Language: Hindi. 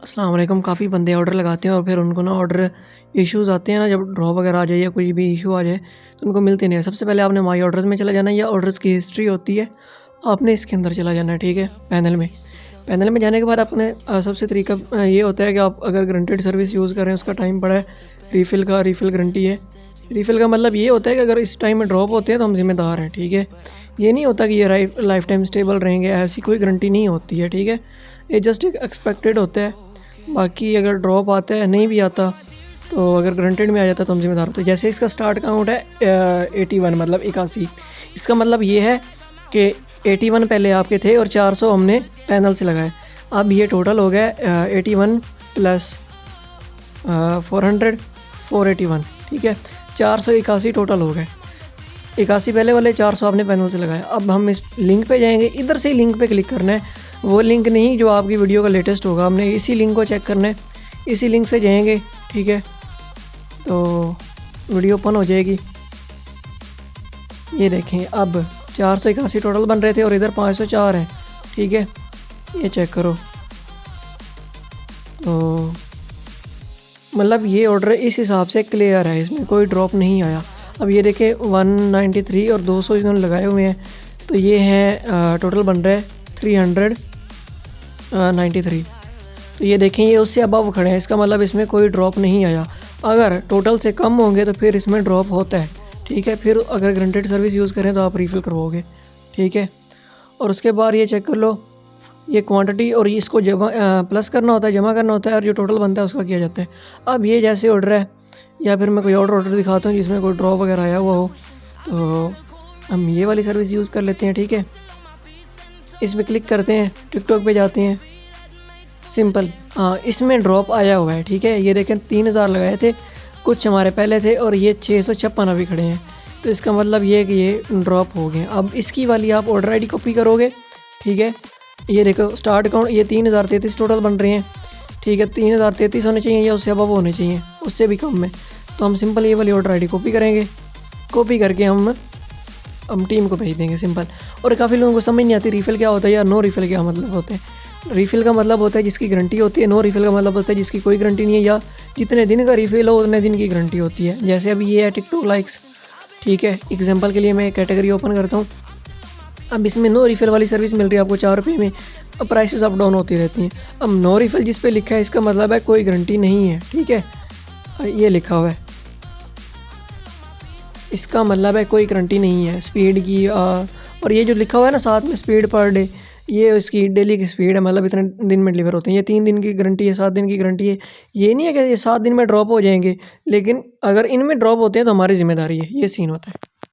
अस्सलाम वालेकुम। काफ़ी बंदे ऑर्डर लगाते हैं और फिर उनको ना ऑर्डर इश्यूज़ आते हैं ना, जब ड्रॉप वगैरह आ जाए या कोई भी इशू आ जाए तो उनको मिलते नहीं है। सबसे पहले आपने माई ऑर्डर्स में चला जाना है या ऑर्डर्स की हिस्ट्री होती है, आपने इसके अंदर चला जाना है, ठीक है? पैनल में। पैनल में जाने के बाद आपने सबसे तरीका ये होता है कि आप अगर गारंटेड सर्विस यूज़ कर रहे हैं, उसका टाइम पड़ा है रीफ़िल का, रीफ़िल गारंटी है। रीफ़िल का मतलब ये होता है कि अगर इस टाइम में ड्रॉप होते हैं तो हम ज़िम्मेदार हैं, ठीक है? ये नहीं होता कि ये लाइफ़ टाइम स्टेबल रहेंगे, ऐसी कोई गारंटी नहीं होती है, ठीक है? ये जस्ट एक एक्सपेक्टेड होता है। बाकी अगर ड्रॉप आता है, नहीं भी आता, तो अगर गारंटेड में आ जाता है तो हम ज़िम्मेदार होते हैं। जैसे इसका स्टार्ट काउंट है 81 मतलब 81। इसका मतलब ये है कि 81 पहले आपके थे और 400 हमने पैनल से लगाए। अब ये टोटल हो गया 81 प्लस 400 481, ठीक है? 481 टोटल हो गए। 81 पहले वाले, 400 आपने पैनल से लगाया। अब हम इस लिंक पे जाएंगे, इधर से ही लिंक पे क्लिक करना है। वो लिंक नहीं जो आपकी वीडियो का लेटेस्ट होगा, हमने इसी लिंक को चेक करना है। इसी लिंक से जाएंगे, ठीक है? तो वीडियो ओपन हो जाएगी। ये देखें, अब 481 टोटल बन रहे थे और इधर 504 हैं, ठीक है? ये चेक करो। तो मतलब ये ऑर्डर इस हिसाब से क्लियर है, इसमें कोई ड्रॉप नहीं आया। अब ये देखें 193 और 200 इन्होंने लगाए हुए हैं, तो ये हैं टोटल बन रहा है 393। तो ये देखें, ये उससे अबव खड़े हैं, इसका मतलब इसमें कोई ड्रॉप नहीं आया। अगर टोटल से कम होंगे तो फिर इसमें ड्रॉप होता है, ठीक है? फिर अगर गारंटेड सर्विस यूज़ करें तो आप रीफ़िल करवाओगे, ठीक है? और उसके बाद ये चेक कर लो, ये क्वांटिटी और ये इसको जमा प्लस करना होता है, जमा करना होता है, और जो टोटल बनता है उसका किया जाता है। अब ये जैसे ऑर्डर है, या फिर मैं कोई और ऑर्डर दिखाता हूँ जिसमें कोई ड्रॉप वगैरह आया हुआ हो, तो हम ये वाली सर्विस यूज़ कर लेते हैं, ठीक है? इसमें क्लिक करते हैं, टिकटॉक पे जाते हैं, सिंपल। हाँ, इसमें ड्रॉप आया हुआ है, ठीक है? ये देखें 3000 लगाए थे, कुछ हमारे पहले थे और ये 656 अभी खड़े हैं, तो इसका मतलब ये है कि ये ड्रॉप हो गए। अब इसकी वाली आप ऑर्डर आईडी कॉपी करोगे, ठीक है? ये देखो स्टार्ट अकाउंट, ये 3033 टोटल बन रहे हैं, ठीक है? 3033 होने चाहिए या उससे अबव होने चाहिए, उससे भी कम में। तो हम सिंपल ये वाली ऑर्डर आईडी कॉपी करेंगे, कॉपी करके हम टीम को भेज देंगे, सिंपल। और काफ़ी लोगों को समझ नहीं आती रीफ़िल क्या होता है या नो रीफ़िल क्या मतलब होते हैं। रीफ़िल का मतलब होता है जिसकी गारंटी होती है, नो रीफ़िल का मतलब होता है जिसकी कोई गारंटी नहीं है, या जितने दिन का रीफ़िल हो उतने दिन की गारंटी होती है। जैसे अभी ये है टिकटॉक लाइक्स, ठीक है? एग्जांपल के लिए मैं कैटेगरी ओपन करता हूँ। अब इसमें नो रीफ़िल वाली सर्विस मिल रही है आपको 4 रुपये में। अब प्राइसेस अप डाउन होती रहती हैं। अब नो रीफ़िल जिस पे लिखा है इसका मतलब है कोई गारंटी नहीं है, ठीक है? ये लिखा हुआ है, इसका मतलब है कोई गारंटी नहीं है स्पीड की। और ये जो लिखा हुआ है ना साथ में, स्पीड पर डे, ये उसकी डेली की स्पीड है, मतलब इतने दिन में डिलीवर होते हैं। ये 3 दिन की गारंटी है, 7 दिन की गारंटी है। ये नहीं है कि ये 7 दिन में ड्रॉप हो जाएंगे, लेकिन अगर इनमें ड्रॉप होते हैं तो हमारी जिम्मेदारी है, ये सीन होता है।